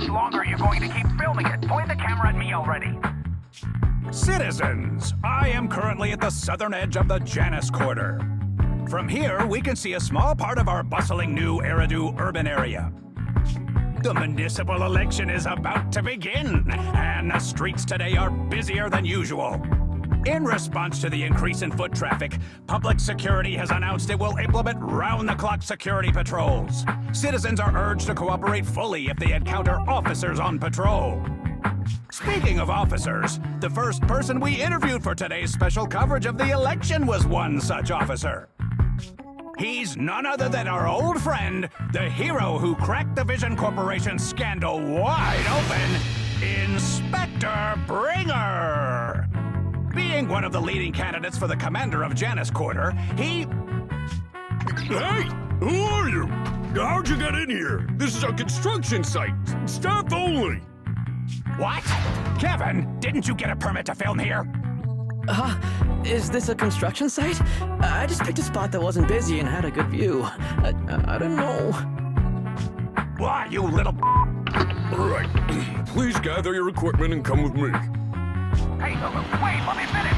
much longer are you going to keep filming it? Point the camera at me already. Citizens, I am currently at the southern edge of the Janus Quarter. From here, we can see a small part of our bustling new Eridu urban area. The municipal election is about to begin, and the streets today are busier than usual. In response to the increase in foot traffic, public security has announced it will implement round-the-clock security patrols. Citizens are urged to cooperate fully if they encounter officers on patrol. Speaking of officers, the first person we interviewed for today's special coverage of the election was one such officer. He's none other than our old friend, the hero who cracked the Vision Corporation scandal wide open, Inspector Bringer. Being one of the leading candidates for the commander of Janus Quarter, he... Hey! Who are you? How'd you get in here? This is a construction site. Staff only. What? Kevin, didn't you get a permit to film here? Is this a construction site? I just picked a spot that wasn't busy and had a good view. I don't know. Why, you little... All right. Please gather your equipment and come with me. Hey, wait, let me finish.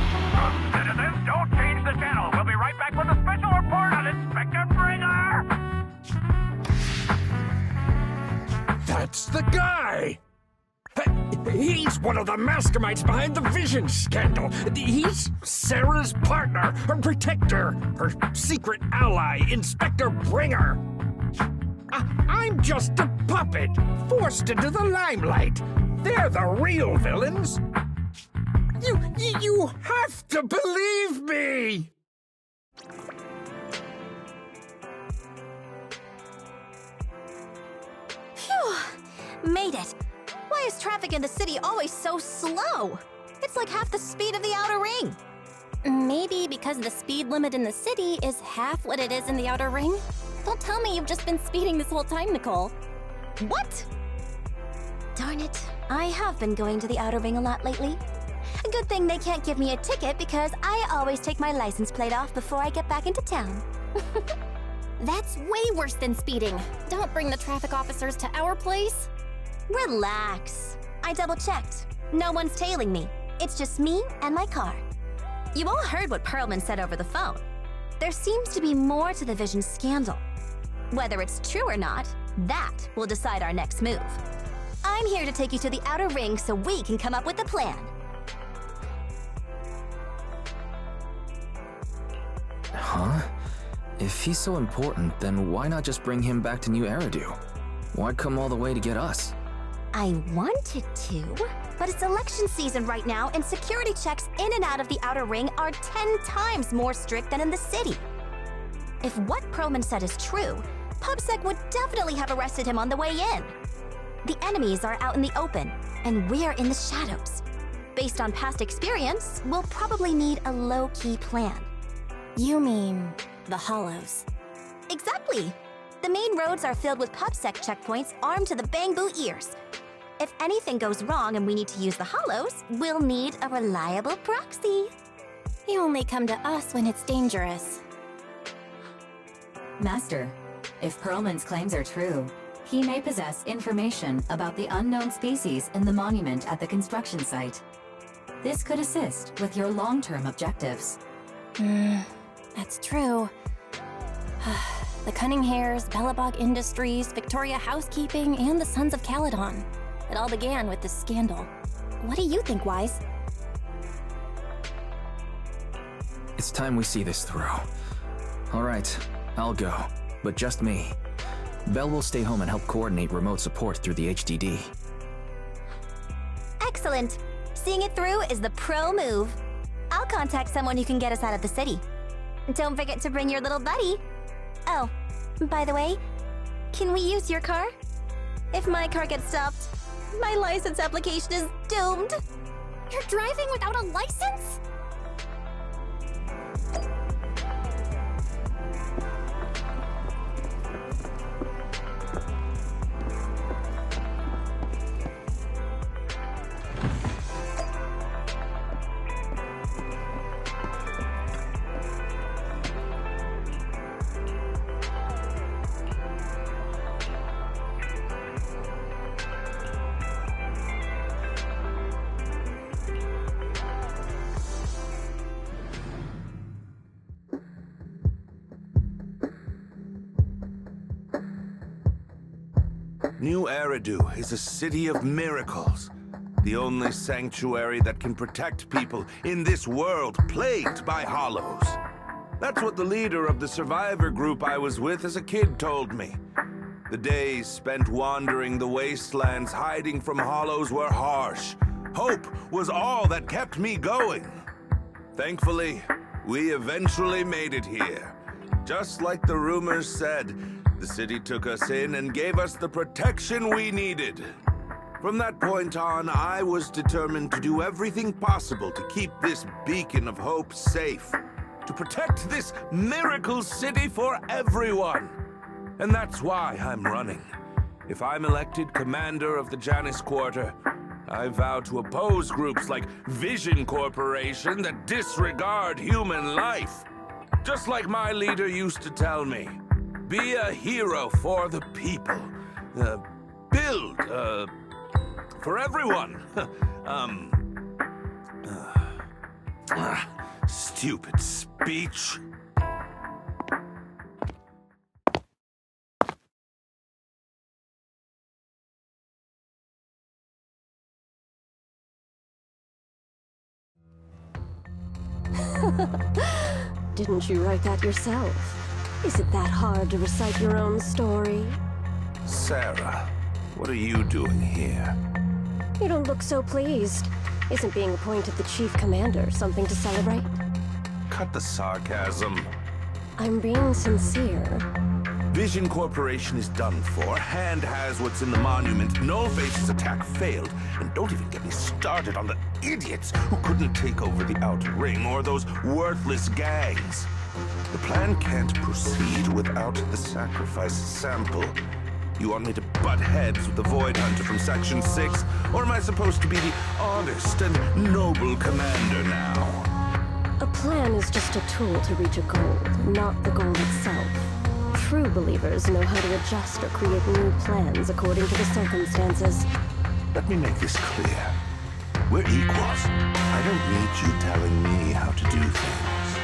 Citizens, don't change the channel. We'll be right back with a special report on Inspector Bringer. That's the guy! He's one of the masterminds behind the Vision scandal. He's Sarah's partner, her protector, her secret ally, Inspector Bringer. I'm just a puppet, forced into the limelight. They're the real villains. You have to believe me! Phew! Made it. Why is traffic in the city always so slow? It's like half the speed of the outer ring. Maybe because the speed limit in the city is half what it is in the outer ring? Don't tell me you've just been speeding this whole time, Nicole. What? Darn it. I have been going to the outer ring a lot lately. A good thing they can't give me a ticket because I always take my license plate off before I get back into town. That's way worse than speeding. Don't bring the traffic officers to our place. Relax. I double-checked. No one's tailing me. It's just me and my car. You all heard what Perlman said over the phone. There seems to be more to the Vision scandal. Whether it's true or not, that will decide our next move. I'm here to take you to the outer ring so we can come up with a plan. Huh? If he's so important, then why not just bring him back to New Eridu? Why come all the way to get us? I wanted to, but it's election season right now and security checks in and out of the outer ring are 10 times more strict than in the city. If what Perlman said is true, PubSec would definitely have arrested him on the way in. The enemies are out in the open, and we're in the shadows. Based on past experience, we'll probably need a low-key plan. You mean the Hollows? Exactly! The main roads are filled with PubSec checkpoints armed to the bang-boo ears. If anything goes wrong and we need to use the Hollows, we'll need a reliable proxy. You only come to us when it's dangerous. Master, if Perlman's claims are true, he may possess information about the unknown species in the monument at the construction site. This could assist with your long-term objectives. That's true. The Cunning Hares, Bellabog Industries, Victoria Housekeeping, and the Sons of Caledon. It all began with this scandal. What do you think, Wise? It's time we see this through. All right, I'll go, but just me. Belle will stay home and help coordinate remote support through the HDD. Excellent. Seeing it through is the pro move. I'll contact someone who can get us out of the city. Don't forget to bring your little buddy. Oh, by the way, can we use your car? If my car gets stopped, my license application is doomed. You're driving without a license? New Eridu is a city of miracles. The only sanctuary that can protect people in this world plagued by hollows. That's what the leader of the survivor group I was with as a kid told me. The days spent wandering the wastelands hiding from hollows were harsh. Hope was all that kept me going. Thankfully, we eventually made it here. Just like the rumors said, the city took us in and gave us the protection we needed. From that point on, I was determined to do everything possible to keep this beacon of hope safe, to protect this miracle city for everyone. And that's why I'm running. If I'm elected commander of the Janus Quarter, I vow to oppose groups like Vision Corporation that disregard human life. Just like my leader used to tell me, be a hero for the people. Build, for everyone. Stupid speech. Didn't you write that yourself? Is it that hard to recite your own story? Sarah, what are you doing here? You don't look so pleased. Isn't being appointed the chief commander something to celebrate? Cut the sarcasm. I'm being sincere. Vision Corporation is done for. Hand has what's in the monument. Nullface's attack failed. And don't even get me started on the idiots who couldn't take over the Outer Ring or those worthless gangs. The plan can't proceed without the sacrifice sample. You want me to butt heads with the Void Hunter from Section 6? Or am I supposed to be the honest and noble commander now? A plan is just a tool to reach a goal, not the goal itself. True believers know how to adjust or create new plans according to the circumstances. Let me make this clear. We're equals. I don't need you telling me how to do things.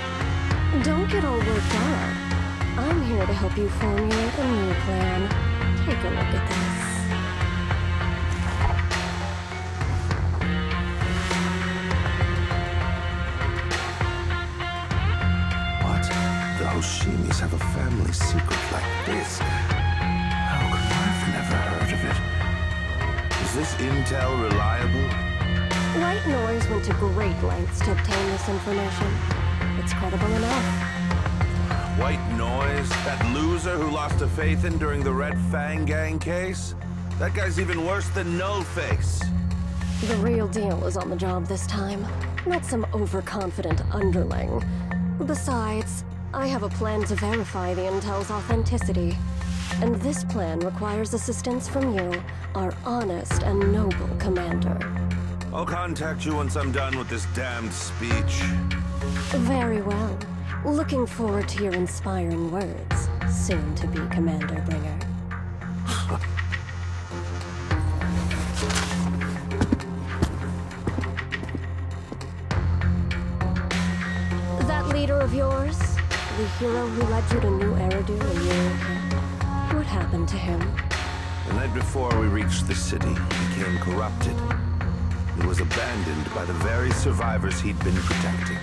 Don't get all worked up. I'm here to help you formulate a new plan. Take a look at this. What? The Hoshimis have a family secret like this? How come I've never heard of it? Is this intel reliable? White Noise went to great lengths to obtain this information. It's credible enough. White Noise? That loser who lost a faith in during the Red Fang Gang case? That guy's even worse than No-Face. The real deal is on the job this time, not some overconfident underling. Besides, I have a plan to verify the intel's authenticity. And this plan requires assistance from you, our honest and noble commander. I'll contact you once I'm done with this damned speech. Very well. Looking forward to your inspiring words, soon to be Commander Bringer. That leader of yours, the hero who led you to New Eridu when you were a kid, what happened to him? The night before we reached the city, he became corrupted. He was abandoned by the very survivors he'd been protecting.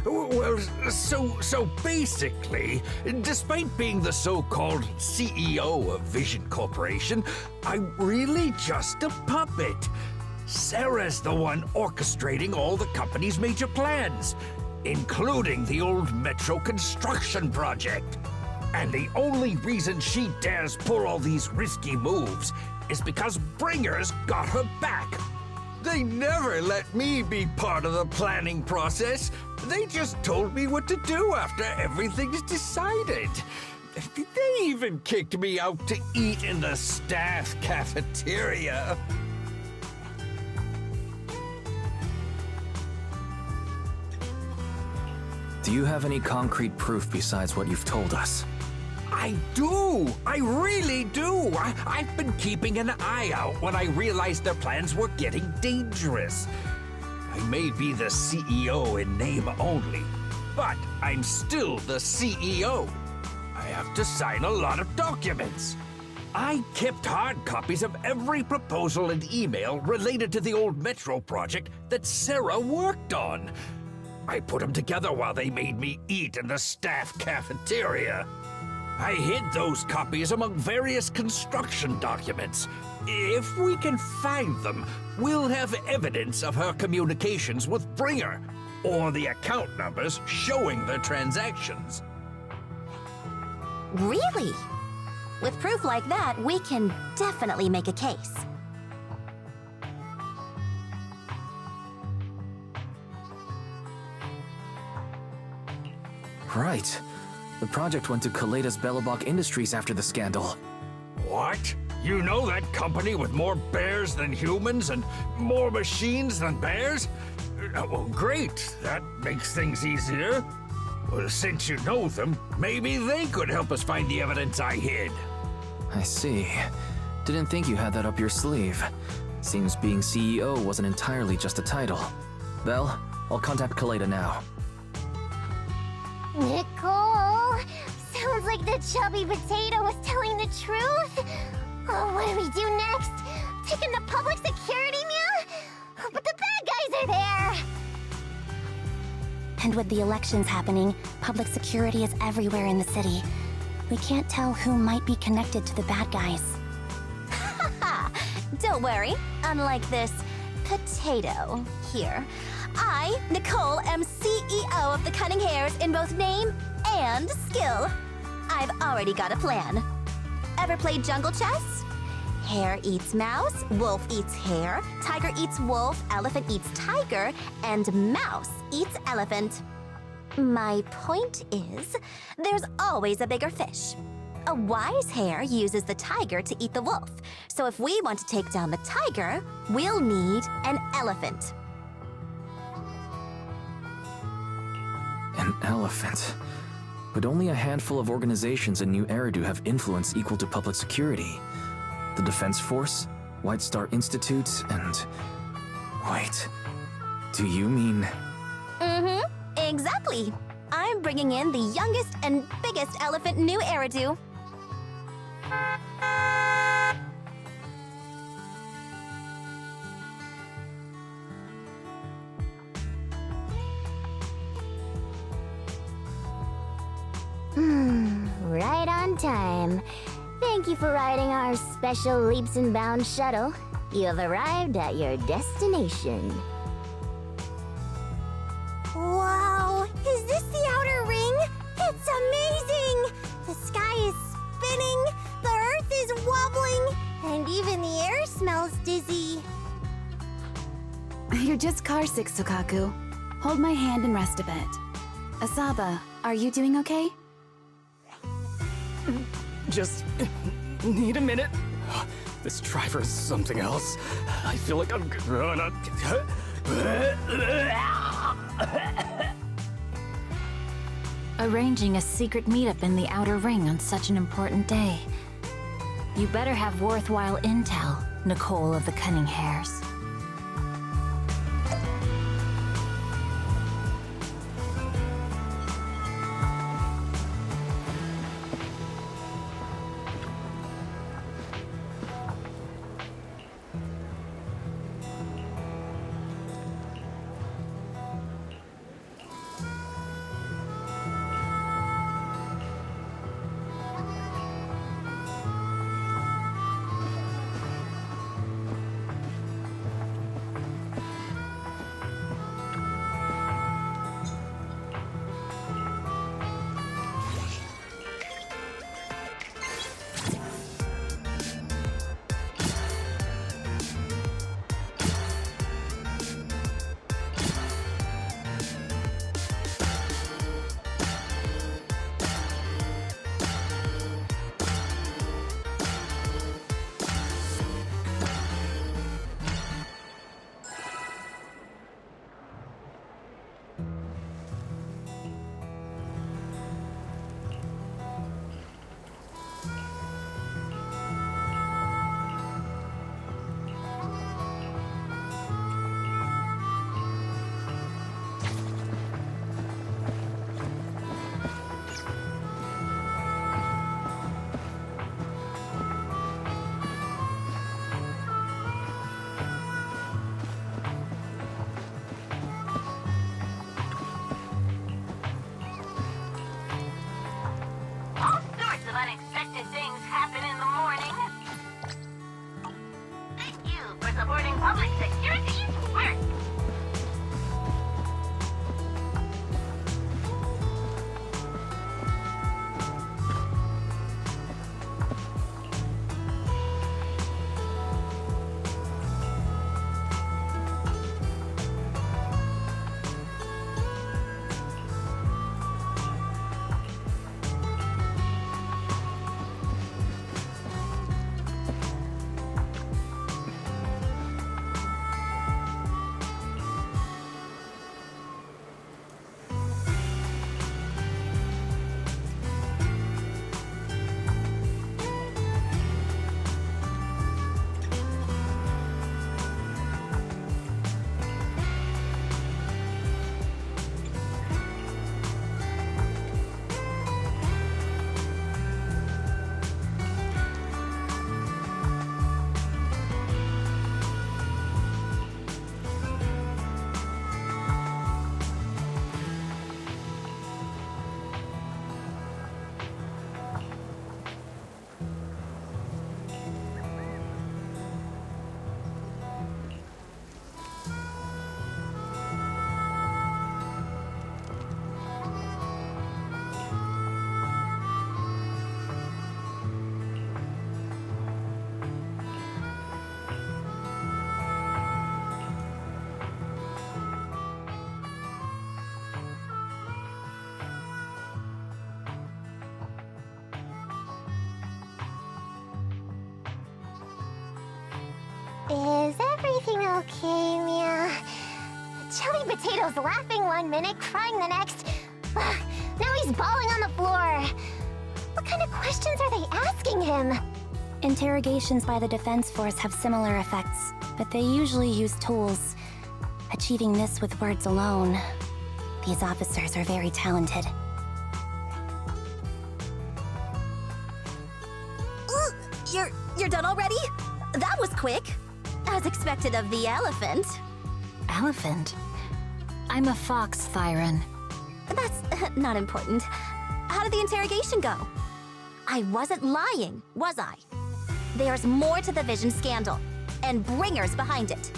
Well, so basically, despite being the so-called CEO of Vision Corporation, I'm really just a puppet. Sarah's the one orchestrating all the company's major plans, including the old metro construction project. And the only reason she dares pull all these risky moves is because Bringer's got her back. They never let me be part of the planning process. They just told me what to do after everything's decided. They even kicked me out to eat in the staff cafeteria. Do you have any concrete proof besides what you've told us? I do! I really do! I've been keeping an eye out when I realized their plans were getting dangerous. I may be the CEO in name only, but I'm still the CEO. I have to sign a lot of documents. I kept hard copies of every proposal and email related to the old metro project that Sarah worked on. I put them together while they made me eat in the staff cafeteria. I hid those copies among various construction documents. If we can find them, we'll have evidence of her communications with Bringer, or the account numbers showing the transactions. Really? With proof like that, we can definitely make a case. Right. The project went to Kaleda's Belobog Industries after the scandal. What? You know that company with more bears than humans and more machines than bears? Well, great. That makes things easier. Well, since you know them, maybe they could help us find the evidence I hid. I see. Didn't think you had that up your sleeve. Seems being CEO wasn't entirely just a title. Belle, I'll contact Kaleda now. Nicole! Sounds like the chubby potato was telling the truth. Oh, what do we do next? Taking the public security meow? But the bad guys are there! And with the elections happening, public security is everywhere in the city. We can't tell who might be connected to the bad guys. Haha! Don't worry. Unlike this potato here, I, Nicole, am CEO of the Cunning Hares in both name and skill. I've already got a plan. Ever played jungle chess? Hare eats mouse, wolf eats hare, tiger eats wolf, elephant eats tiger, and mouse eats elephant. My point is, there's always a bigger fish. A wise hare uses the tiger to eat the wolf. So if we want to take down the tiger, we'll need an elephant. An elephant. But only a handful of organizations in New Eridu have influence equal to public security. The Defense Force, White Star Institute, and... Wait, do you mean... Mm-hmm, exactly. I'm bringing in the youngest and biggest elephant in New Eridu. Right on time. Thank you for riding our special leaps and bounds shuttle. You have arrived at your destination. Wow! Is this the outer ring? It's amazing! The sky is spinning, the earth is wobbling, and even the air smells dizzy. You're just carsick, Sukaku. Hold my hand and rest a bit. Asaba, are you doing okay? Just need a minute. This driver is something else. I feel like I'm gonna... Arranging a secret meetup in the Outer Ring on such an important day. You better have worthwhile intel, Nicole of the Cunning Hares. Okay, Mia. Chubby Potato's laughing one minute, crying the next. Now he's bawling on the floor. What kind of questions are they asking him? Interrogations by the Defense Force have similar effects, but they usually use tools. Achieving this with words alone. These officers are very talented. You're done already? That was quick. As expected of the elephant. Elephant? I'm a fox, Thyron. That's not important. How did the interrogation go? I wasn't lying, was I? There's more to the Vision scandal, and Bringer's behind it.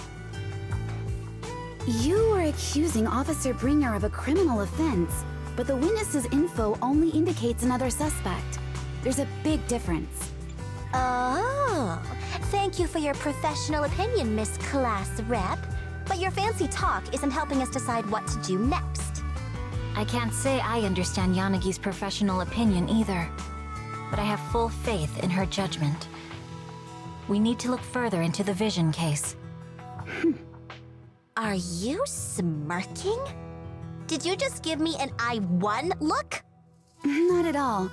You were accusing Officer Bringer of a criminal offense, but the witness's info only indicates another suspect. There's a big difference. Oh, thank you for your professional opinion, Miss Class Rep. But your fancy talk isn't helping us decide what to do next. I can't say I understand Yanagi's professional opinion either, but I have full faith in her judgment. We need to look further into the Vision case. Are you smirking? Did you just give me an I won look? Not at all.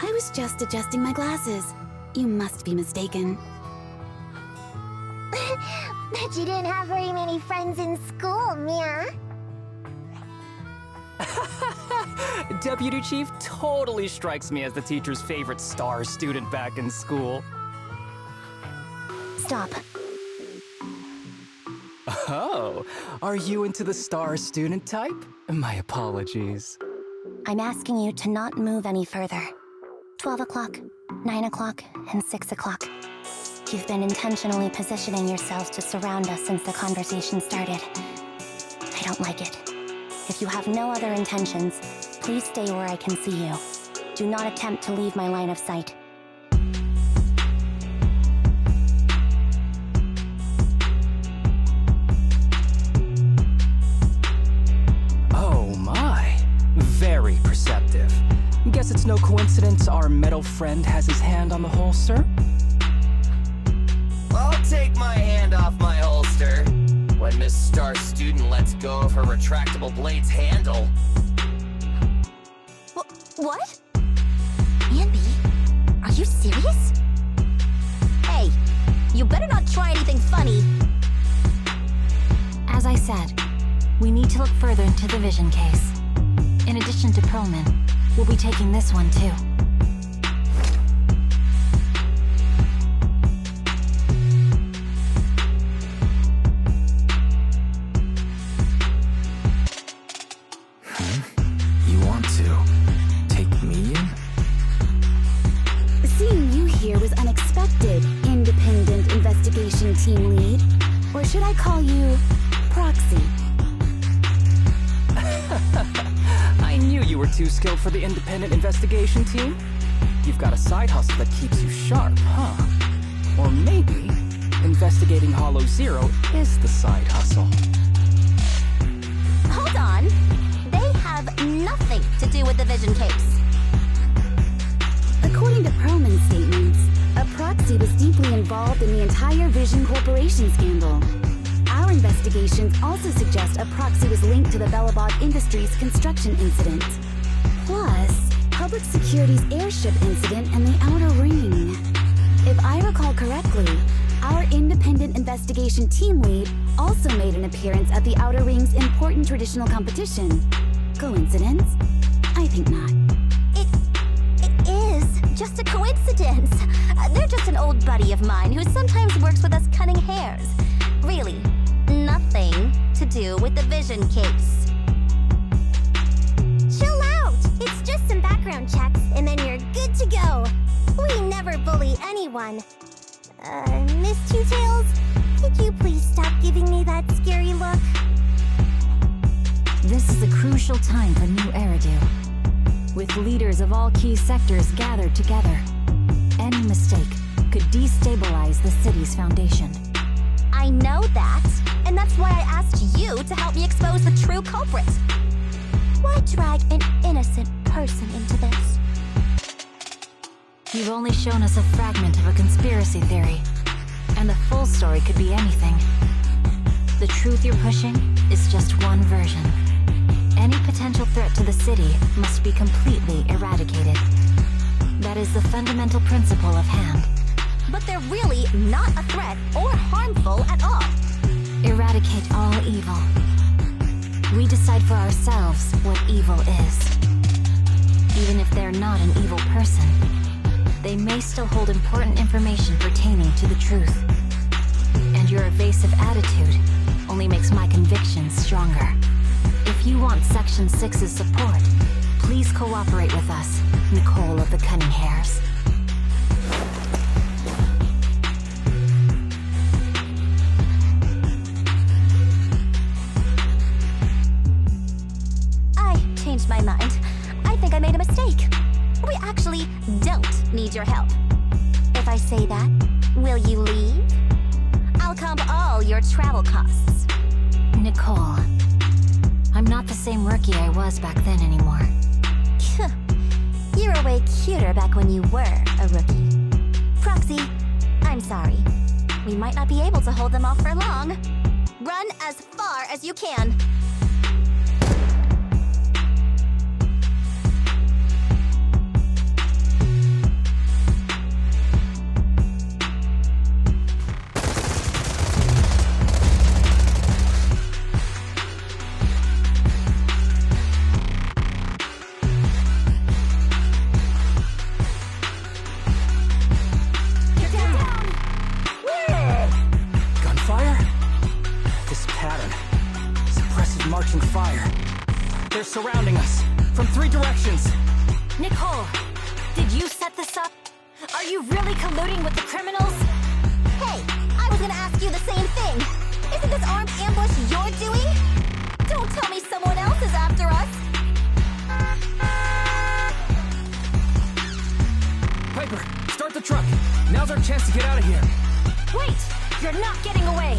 I was just adjusting my glasses. You must be mistaken. Bet you didn't have very many friends in school, Mia. Deputy Chief totally strikes me as the teacher's favorite star student back in school. Stop. Oh, are you into the star student type? My apologies. I'm asking you to not move any further. 12 o'clock, 9 o'clock, and 6 o'clock. You've been intentionally positioning yourselves to surround us since the conversation started. I don't like it. If you have no other intentions, please stay where I can see you. Do not attempt to leave my line of sight. Oh my, very perceptive. Guess it's no coincidence our metal friend has his hand on the holster? I'll take my hand off my holster when Miss Star Student lets go of her retractable blade's handle. What? Anby, are you serious? Hey, you better not try anything funny. As I said, we need to look further into the Vision case. In addition to Perlman, we'll be taking this one too. You want to take me in? Seeing you here was unexpected, independent investigation team lead. Or should I call you proxy? I knew you were too skilled for the independent investigation team. You've got a side hustle that keeps you sharp, huh? Or maybe investigating Hollow Zero is the side hustle. Hold on. They have nothing to do with the Vision case. According to Perlman's statements, a proxy was deeply involved in the entire Vision Corporation scandal. Our investigations also suggest a proxy was linked to the Belobog Industries construction incident. Plus, Public Security's airship incident and the Outer Ring. If I recall correctly, our independent investigation team lead also made an appearance at the Outer Ring's important traditional competition. Coincidence? I think not. It is just a coincidence. They're just an old buddy of mine who sometimes works with us cutting hairs. Really, nothing to do with the Vision case. Chill out! It's just some background checks, and then you're good to go. We never bully anyone. Miss Two-Tails, could you please stop giving me that scary look? This is a crucial time for New Eridu. With leaders of all key sectors gathered together, any mistake could destabilize the city's foundation. I know that, and that's why I asked you to help me expose the true culprit. Why drag an innocent person into this? You've only shown us a fragment of a conspiracy theory, and the full story could be anything. The truth you're pushing is just one version. Any potential threat to the city must be completely eradicated. That is the fundamental principle of Hand. But they're really not a threat or harmful at all. Eradicate all evil. We decide for ourselves what evil is. Even if they're not an evil person, they may still hold important information pertaining to the truth. And your evasive attitude only makes my convictions stronger. If you want Section 6's support, please cooperate with us, Nicole of the Cunning Hairs. I changed my mind. I think I made a mistake. We actually don't need your help. If I say that, will you leave? I'll comp all your travel costs. Nicole, I'm not the same rookie I was back then anymore. You were way cuter back when you were a rookie. Proxy, I'm sorry. We might not be able to hold them off for long. Run as far as you can. They're surrounding us from 3 directions. Nicole, did you set this up? Are you really colluding with the criminals? Hey, I was gonna ask you the same thing. Isn't this armed ambush you're doing? Don't tell me someone else is after us. Piper, start the truck. Now's our chance to get out of here. Wait! You're not getting away!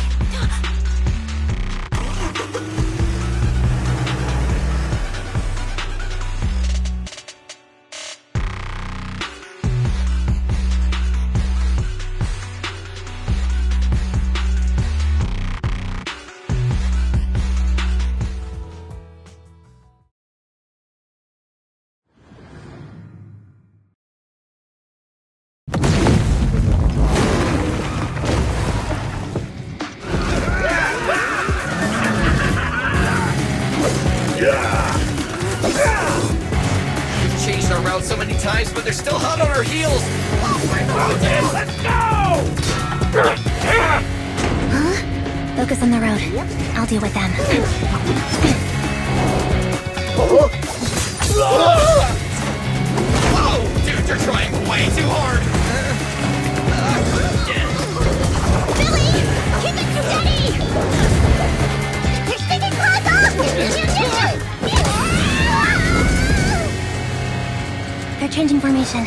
We've changed our route so many times, but they're still hot on our heels. Let's go! Focus on the road. I'll deal with them. Whoa! Dude, you're trying way too hard! Billy! Keep it steady! You're sticking close up! They're changing formation.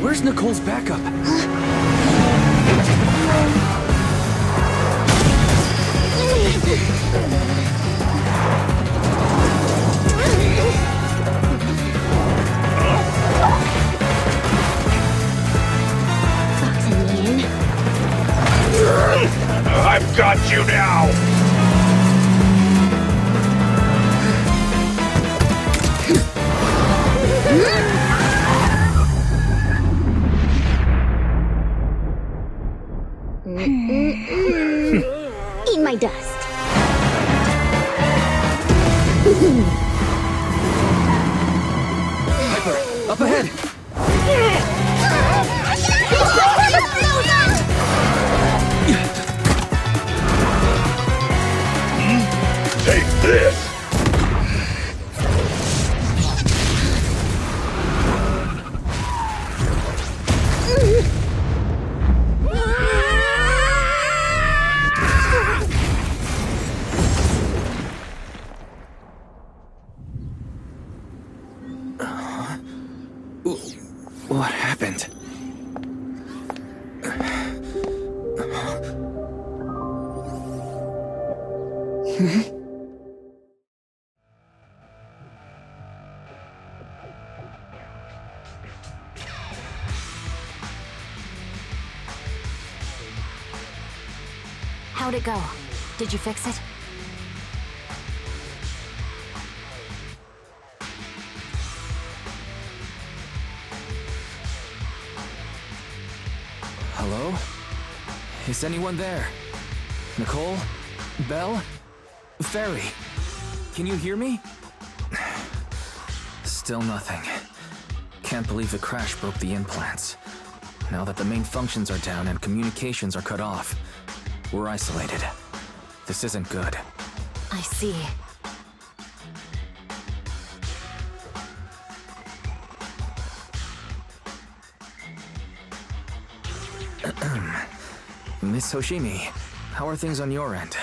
Where's Nicole's backup? I've got you now! Eat my dust. Piper, up ahead! Take this! What happened? How'd it go? Did you fix it? Hello? Is anyone there? Nicole? Belle? Fairy? Can you hear me? Still nothing. Can't believe the crash broke the implants. Now that the main functions are down and communications are cut off, we're isolated. This isn't good. I see. Miss Hoshimi, how are things on your end?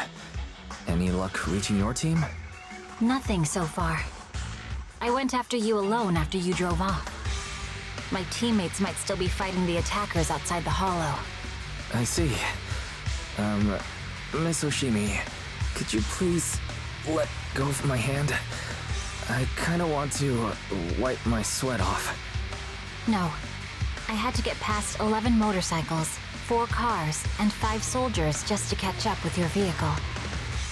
Any luck reaching your team? Nothing so far. I went after you alone after you drove off. My teammates might still be fighting the attackers outside the hollow. I see. Miss Hoshimi, could you please let go of my hand? I kinda want to wipe my sweat off. No. I had to get past 11 motorcycles, 4 cars, and 5 soldiers just to catch up with your vehicle.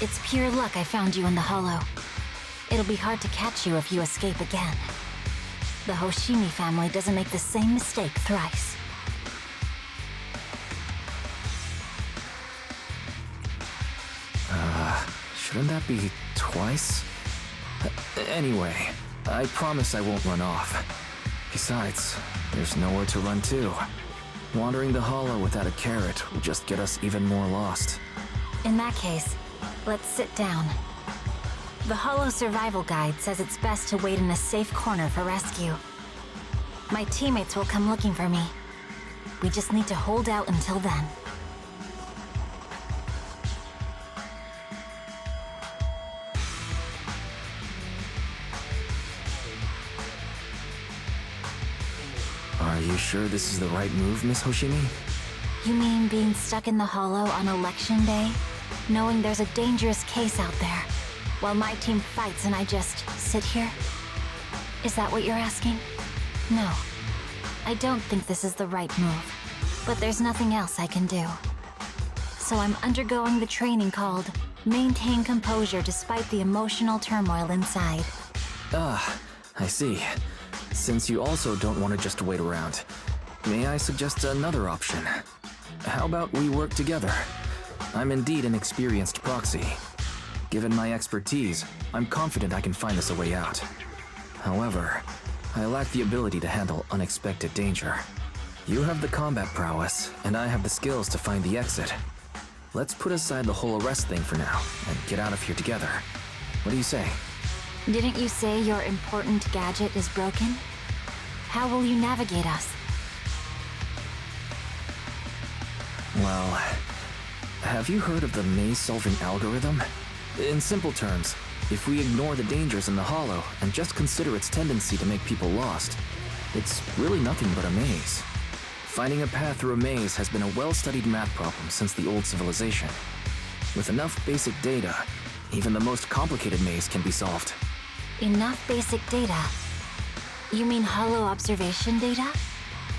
It's pure luck I found you in the hollow. It'll be hard to catch you if you escape again. The Hoshimi family doesn't make the same mistake thrice. Shouldn't that be twice? Anyway, I promise I won't run off. Besides, there's nowhere to run to. Wandering the hollow without a carrot will just get us even more lost. In that case, let's sit down. The Hollow Survival Guide says it's best to wait in a safe corner for rescue. My teammates will come looking for me. We just need to hold out until then. Are you sure this is the right move, Miss Hoshimi? You mean being stuck in the hollow on election day? Knowing there's a dangerous case out there, while my team fights and I just sit here? Is that what you're asking? No. I don't think this is the right move, but there's nothing else I can do. So I'm undergoing the training called Maintain Composure Despite the Emotional Turmoil Inside. I see. Since you also don't want to just wait around, may I suggest another option? How about we work together? I'm indeed an experienced proxy. Given my expertise, I'm confident I can find us a way out. However, I lack the ability to handle unexpected danger. You have the combat prowess, and I have the skills to find the exit. Let's put aside the whole arrest thing for now, and get out of here together. What do you say? Didn't you say your important gadget is broken? How will you navigate us? Well, have you heard of the maze-solving algorithm? In simple terms, if we ignore the dangers in the hollow and just consider its tendency to make people lost, it's really nothing but a maze. Finding a path through a maze has been a well-studied math problem since the old civilization. With enough basic data, even the most complicated maze can be solved. Enough basic data? You mean hollow observation data?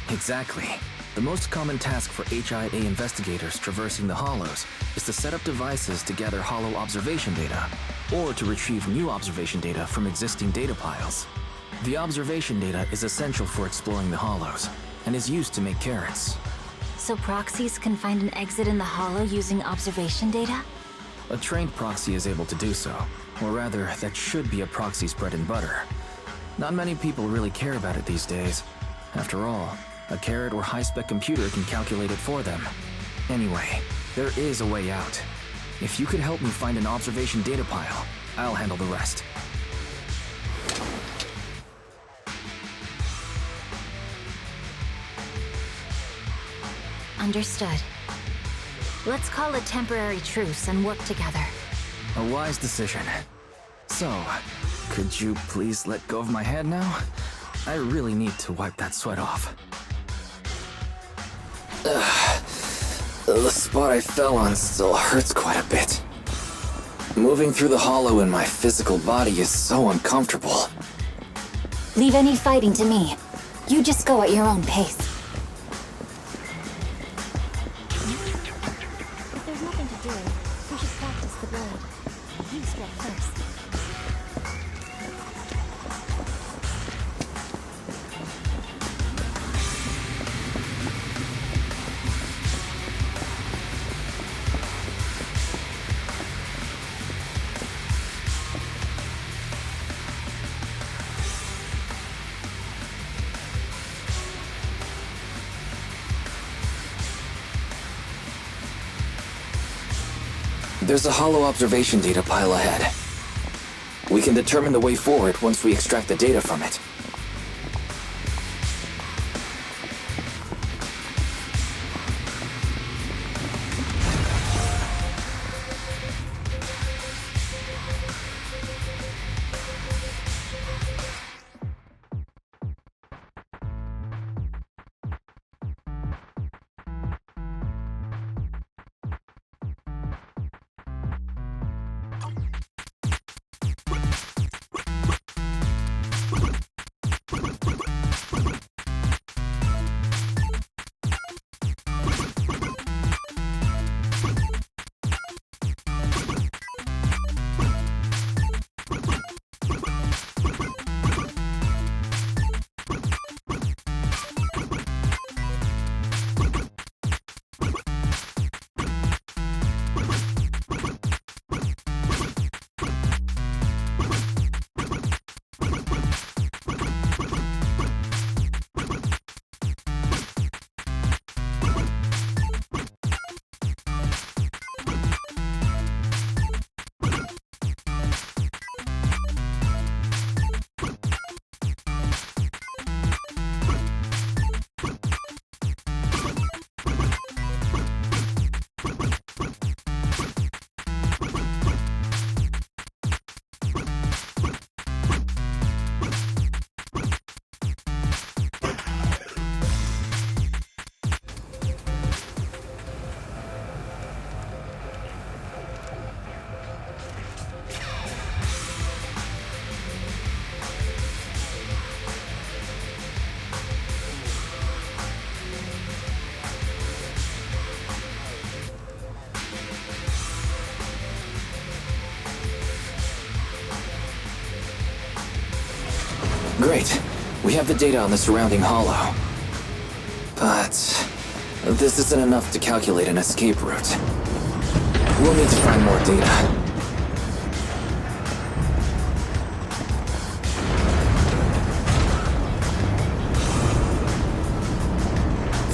Exactly. The most common task for HIA investigators traversing the hollows is to set up devices to gather hollow observation data, or to retrieve new observation data from existing data piles. The observation data is essential for exploring the hollows, and is used to make carrots. So proxies can find an exit in the hollow using observation data? A trained proxy is able to do so, or rather, that should be a proxy's bread and butter. Not many people really care about it these days. After all, a carrot or high-spec computer can calculate it for them. Anyway, there is a way out. If you could help me find an observation data pile, I'll handle the rest. Understood. Let's call a temporary truce and work together. A wise decision. So, could you please let go of my hand now? I really need to wipe that sweat off. The spot I fell on still hurts quite a bit. Moving through the hollow in my physical body is so uncomfortable. Leave any fighting to me. You just go at your own pace. If there's nothing to do, we should practice There's a hollow observation data pile ahead. We can determine the way forward once we extract the data from it. Great. We have the data on the surrounding hollow. But this isn't enough to calculate an escape route. We'll need to find more data.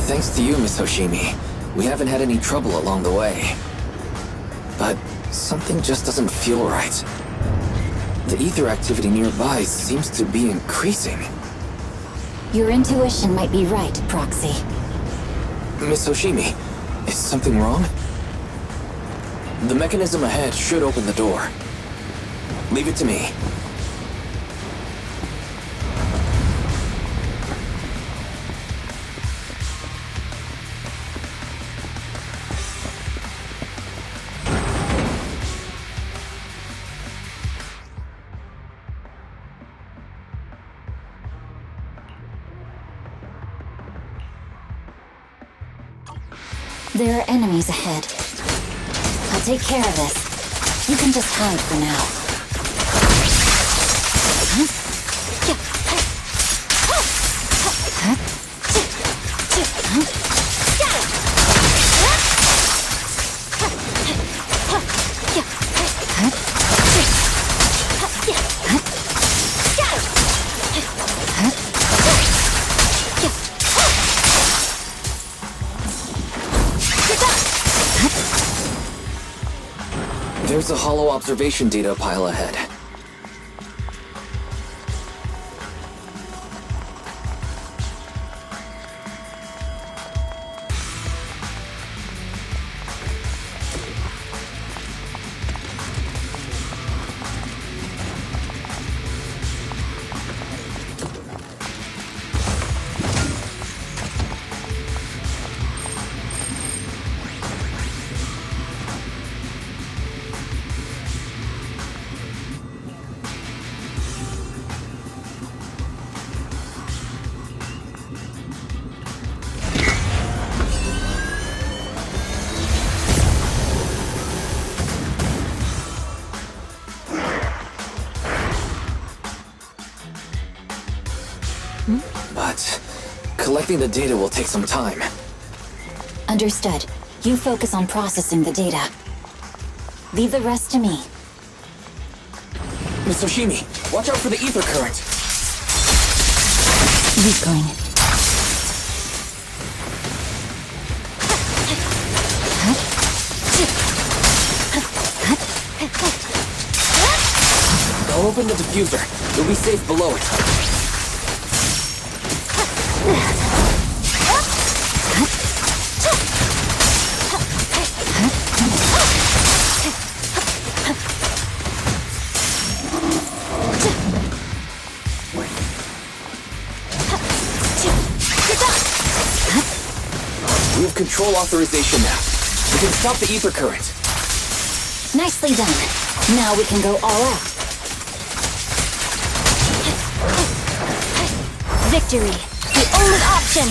Thanks to you, Miss Hoshimi, we haven't had any trouble along the way. But something just doesn't feel right. The ether activity nearby seems to be increasing. Your intuition might be right, Proxy. Miss Hoshimi, is something wrong? The mechanism ahead should open the door. Leave it to me. There are enemies ahead. I'll take care of this. You can just hide for now. There's a hollow observation data pile ahead. But collecting the data will take some time. Understood. You focus on processing the data. Leave the rest to me. Miss Hoshimi, watch out for the ether current. Weakling. Open the diffuser. You'll be safe below it. We have control authorization now. We can stop the ether current. Nicely done. Now we can go all out. Victory, the only option!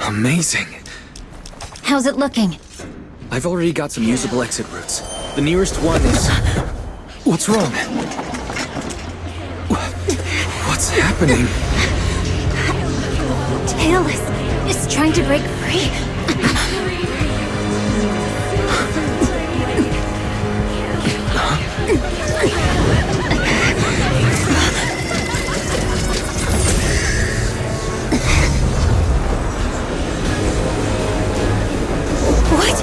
Amazing. How's it looking? I've already got some usable exit routes. The nearest one is... What's wrong? What's happening? Tailless is trying to break free. What?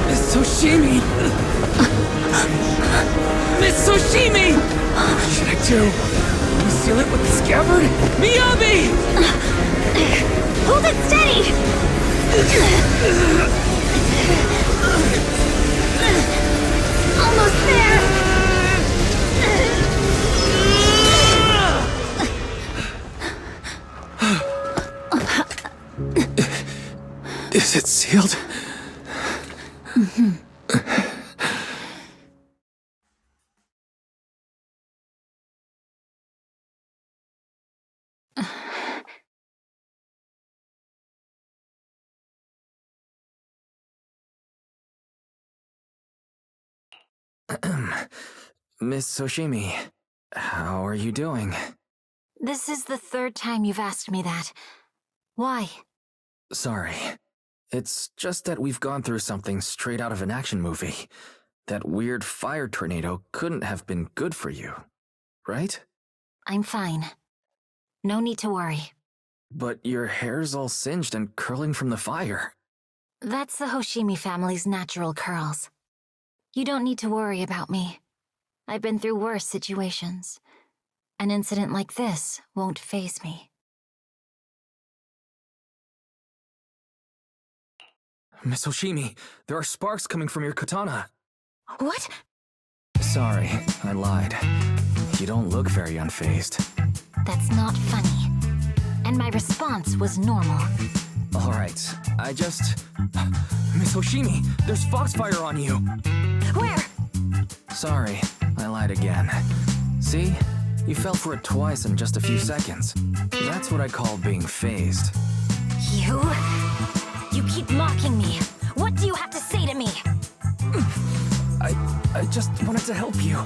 Miss Soshimi! Miss Soshimi! What should I do? Seal it with the scabbard? Miyabi! Hold it steady! Almost there! Is it sealed? Miss Soshimi, how are you doing? This is the third time you've asked me that. Why? Sorry. It's just that we've gone through something straight out of an action movie. That weird fire tornado couldn't have been good for you, right? I'm fine. No need to worry. But your hair's all singed and curling from the fire. That's the Hoshimi family's natural curls. You don't need to worry about me. I've been through worse situations. An incident like this won't faze me. Miss Hoshimi, there are sparks coming from your katana. What? Sorry, I lied. You don't look very unfazed. That's not funny. And my response was normal. Alright, Miss Hoshimi, there's foxfire on you! Where? Sorry, I lied again. See? You fell for it twice in just a few seconds. That's what I call being phased. You? You keep mocking me. What do you have to say to me? I just wanted to help you.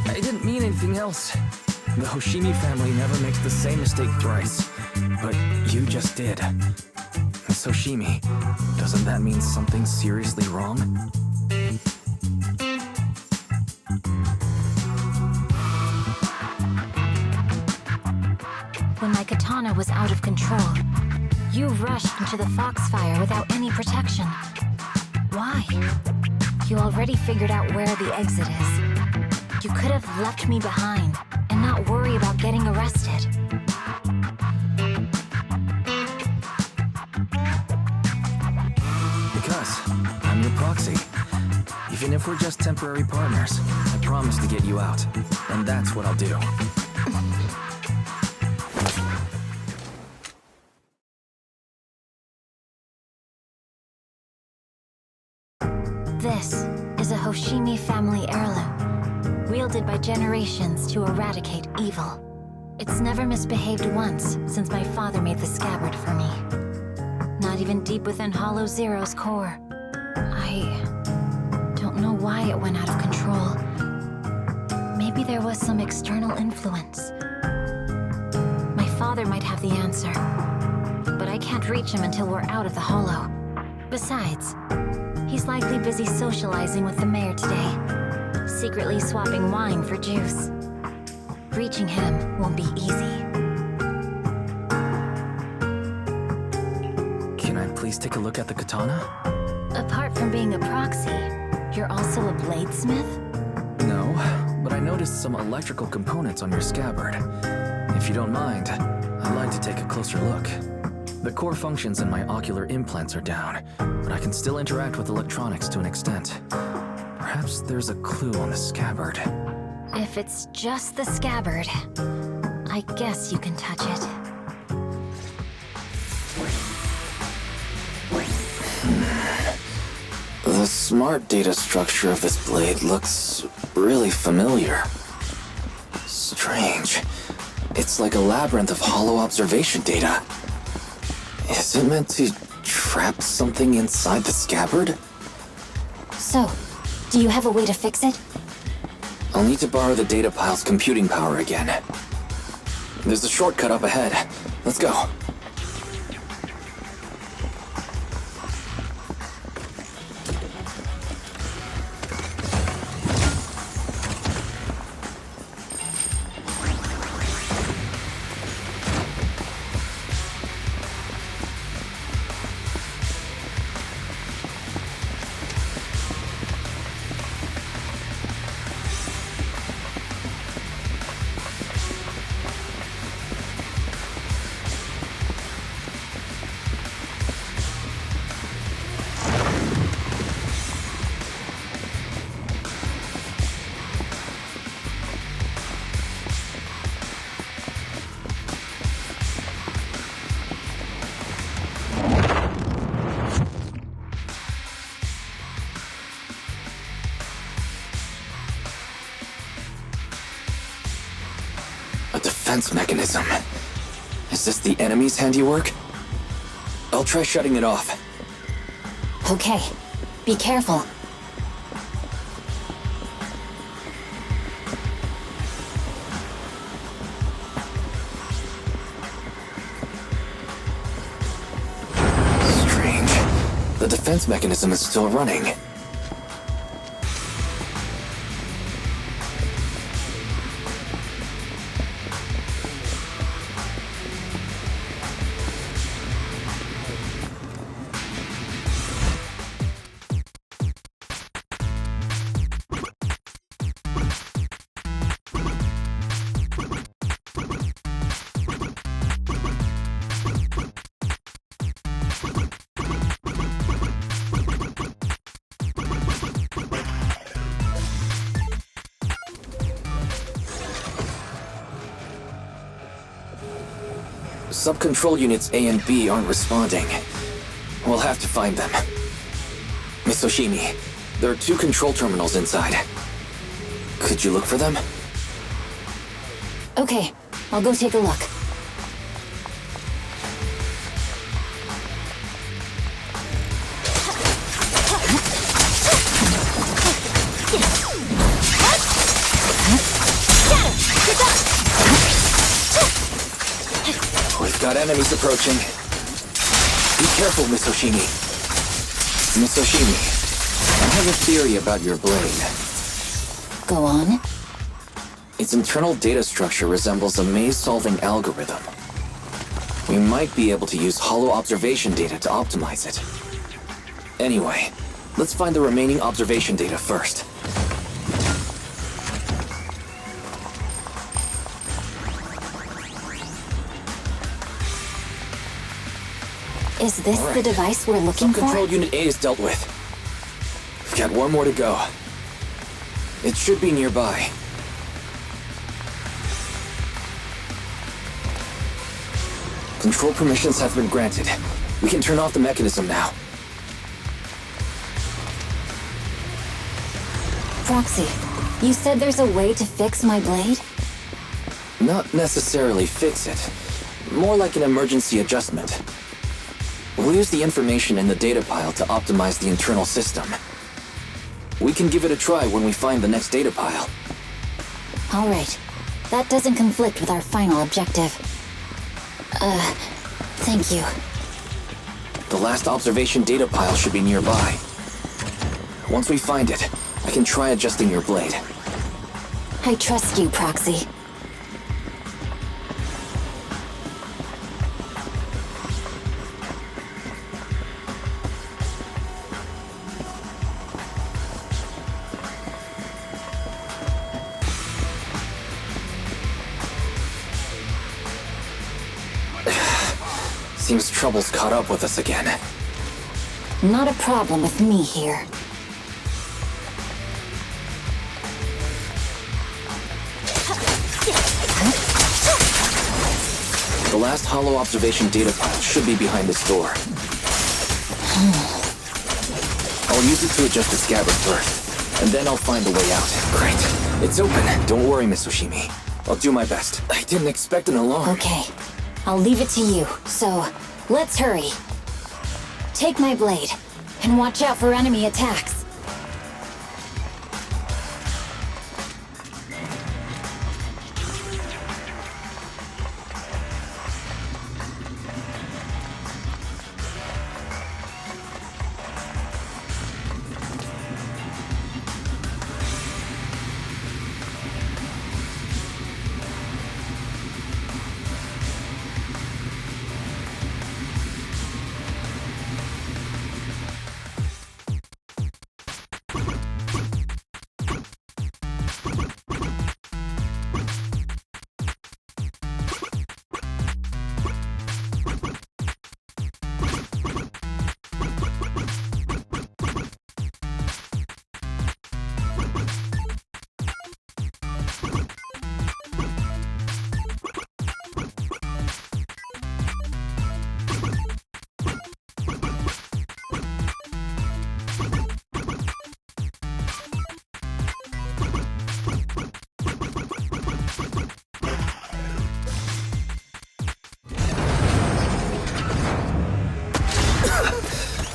I didn't mean anything else. The Hoshimi family never makes the same mistake thrice. But you just did. Miss Hoshimi, doesn't that mean something seriously wrong? When my katana was out of control, you rushed into the foxfire without any protection. Why? You already figured out where the exit is. You could have left me behind and not worry about getting arrested. Because I'm your proxy. Even if we're just temporary partners, I promise to get you out. And that's what I'll do. This is a Hoshimi family heirloom, wielded by generations to eradicate evil. It's never misbehaved once since my father made the scabbard for me. Not even deep within Hollow Zero's core. I don't know why it went out of control. Maybe there was some external influence. My father might have the answer, but I can't reach him until we're out of the Hollow. Besides, he's likely busy socializing with the mayor today, secretly swapping wine for juice. reaching him won't be easy. Can I please take a look at the katana? Apart from being a proxy, you're also a bladesmith? No, but I noticed some electrical components on your scabbard. If you don't mind, I'd like to take a closer look. The core functions in my ocular implants are down, but I can still interact with electronics to an extent. Perhaps there's a clue on the scabbard. If it's just the scabbard, I guess you can touch it. The smart data structure of this blade looks really familiar. Strange. It's like a labyrinth of hollow observation data. Is it meant to trap something inside the scabbard? So, do you have a way to fix it? I'll need to borrow the data pile's computing power again. There's a shortcut up ahead. Let's go. Defense mechanism. Is this the enemy's handiwork? I'll try shutting it off. Okay, be careful. Strange. The defense mechanism is still running. Sub-control units A and B aren't responding. We'll have to find them. Miss Oshimi, there are 2 control terminals inside. Could you look for them? Okay, I'll go take a look. We've got enemies approaching. Be careful, Miss Oshimi. Miss Oshimi, I have a theory about your blade. Go on. Its internal data structure resembles a maze-solving algorithm. We might be able to use hollow observation data to optimize it. Anyway, let's find the remaining observation data first. Is this the device we're looking for? Control Unit A is dealt with. We've got one more to go. It should be nearby. Control permissions have been granted. We can turn off the mechanism now. Proxy, you said there's a way to fix my blade? Not necessarily fix it. More like an emergency adjustment. We'll use the information in the data pile to optimize the internal system. We can give it a try when we find the next data pile. All right. That doesn't conflict with our final objective. Thank you. The last observation data pile should be nearby. Once we find it, I can try adjusting your blade. I trust you, Proxy. Seems trouble's caught up with us again. Not a problem with me here. The last Hollow observation data point should be behind this door. I'll use it to adjust the scabbard first, and then I'll find a way out. Great. It's open. Don't worry, Miss Hoshimi. I'll do my best. I didn't expect an alarm. Okay. I'll leave it to you, so let's hurry. Take my blade, and watch out for enemy attacks.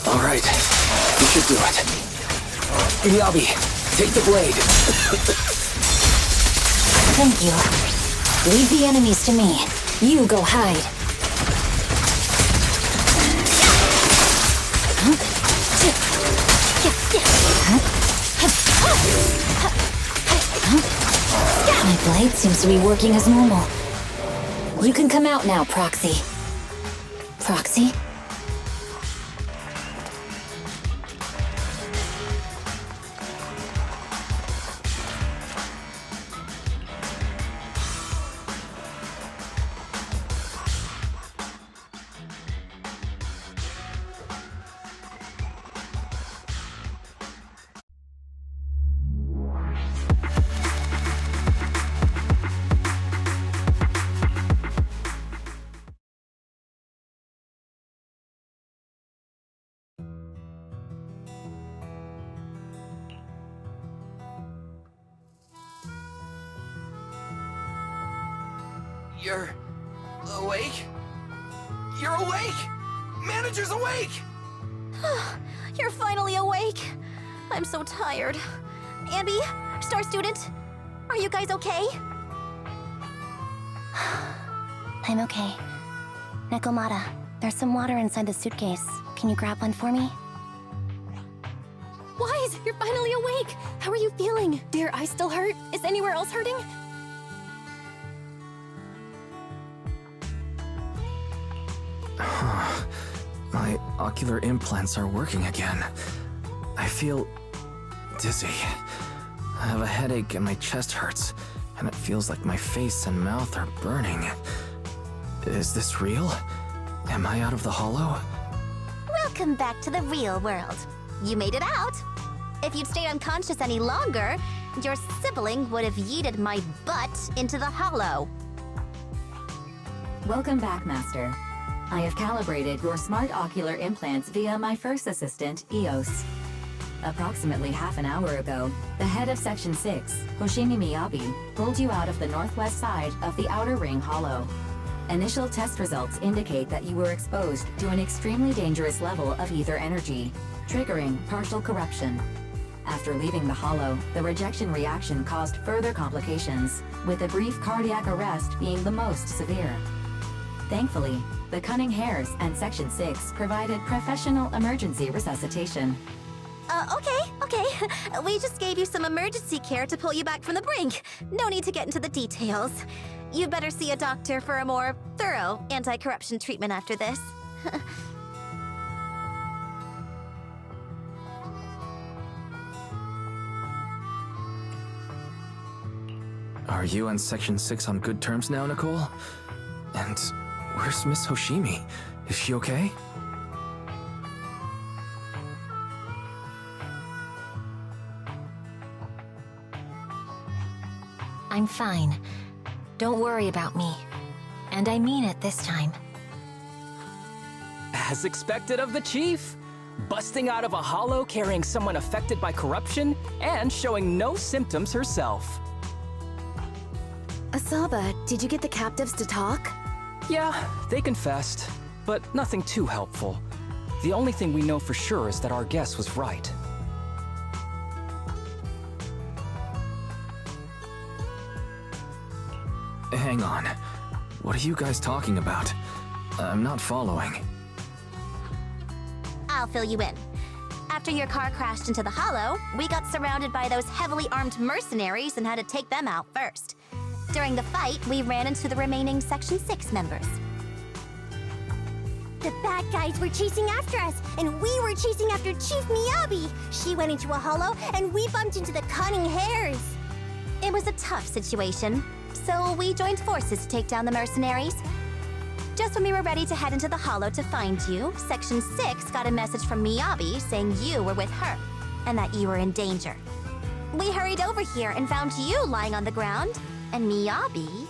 Alright, we should do it. Miyabi, take the blade. Thank you. Leave the enemies to me. You go hide. My blade seems to be working as normal. You can come out now, Proxy. Proxy? You're awake? You're awake! Manager's awake! You're finally awake. I'm so tired. Andy, Star Student, are you guys okay? I'm okay. Nekomata, there's some water inside the suitcase. Can you grab one for me? Wise, you're finally awake. How are you feeling? Do your eyes still hurt? Is anywhere else hurting? My ocular implants are working again. I feel dizzy. I have a headache and my chest hurts, and it feels like my face and mouth are burning. Is this real? Am I out of the hollow? Welcome back to the real world. You made it out. If you'd stayed unconscious any longer, your sibling would have yeeted my butt into the hollow. Welcome back, Master. I have calibrated your smart ocular implants via my first assistant, EOS. Approximately half an hour ago, the head of Section 6, Hoshimi Miyabi, pulled you out of the northwest side of the Outer Ring Hollow. Initial test results indicate that you were exposed to an extremely dangerous level of ether energy, triggering partial corruption. After leaving the hollow, the rejection reaction caused further complications, with a brief cardiac arrest being the most severe. Thankfully, the Cunning Hares and Section 6 provided professional emergency resuscitation. Okay. We just gave you some emergency care to pull you back from the brink. No need to get into the details. You'd better see a doctor for a more thorough anti-corruption treatment after this. Are you and Section 6 on good terms now, Nicole? And where's Miss Hoshimi? Is she okay? I'm fine. Don't worry about me. And I mean it this time. As expected of the Chief. Busting out of a hollow carrying someone affected by corruption and showing no symptoms herself. Asaba, did you get the captives to talk? Yeah, they confessed, but nothing too helpful. The only thing we know for sure is that our guess was right. Hang on. What are you guys talking about? I'm not following. I'll fill you in. After your car crashed into the hollow, we got surrounded by those heavily armed mercenaries and had to take them out first. During the fight, we ran into the remaining Section 6 members. The bad guys were chasing after us, and we were chasing after Chief Miyabi. She went into a hollow, and we bumped into the cunning hares. It was a tough situation, so we joined forces to take down the mercenaries. Just when we were ready to head into the hollow to find you, Section 6 got a message from Miyabi saying you were with her, and that you were in danger. We hurried over here and found you lying on the ground, and Miyabi...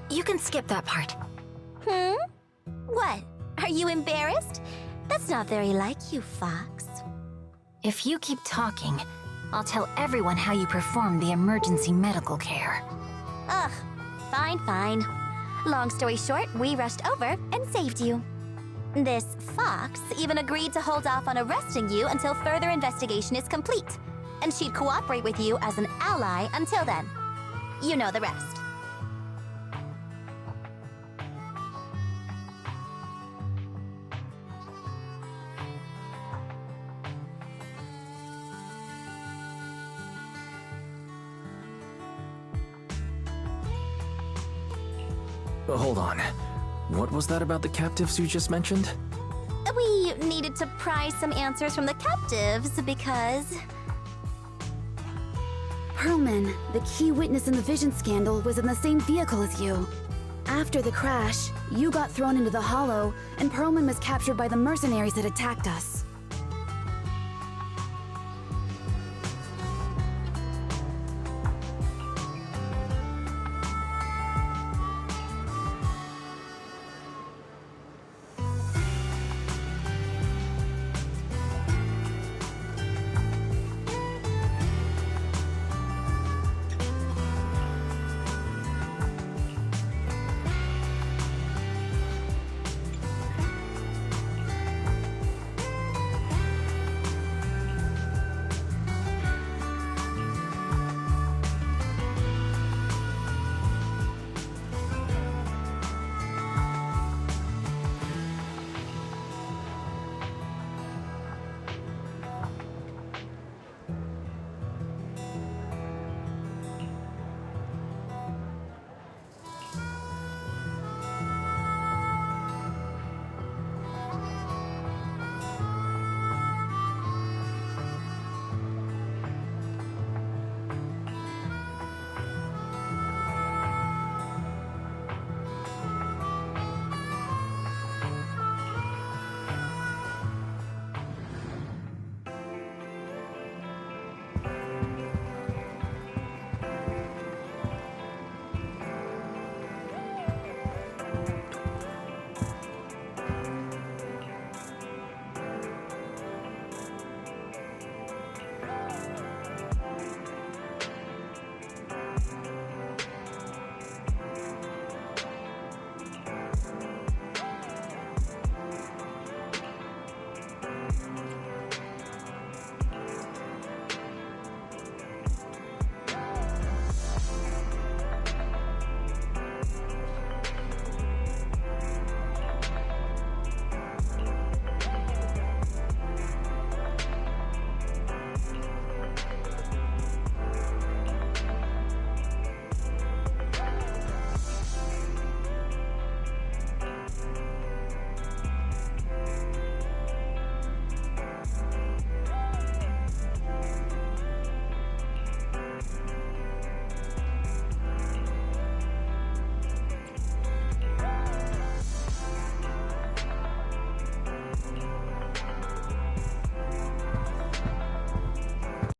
You can skip that part. What? Are you embarrassed? That's not very like you, Fox. If you keep talking, I'll tell everyone how you performed the emergency medical care. Ugh, fine. Long story short, we rushed over and saved you. This Fox even agreed to hold off on arresting you until further investigation is complete, and she'd cooperate with you as an ally until then. You know the rest. Hold on. What was that about the captives you just mentioned? We needed to pry some answers from the captives because... Perlman, the key witness in the Vision scandal, was in the same vehicle as you. After the crash, you got thrown into the hollow, and Perlman was captured by the mercenaries that attacked us.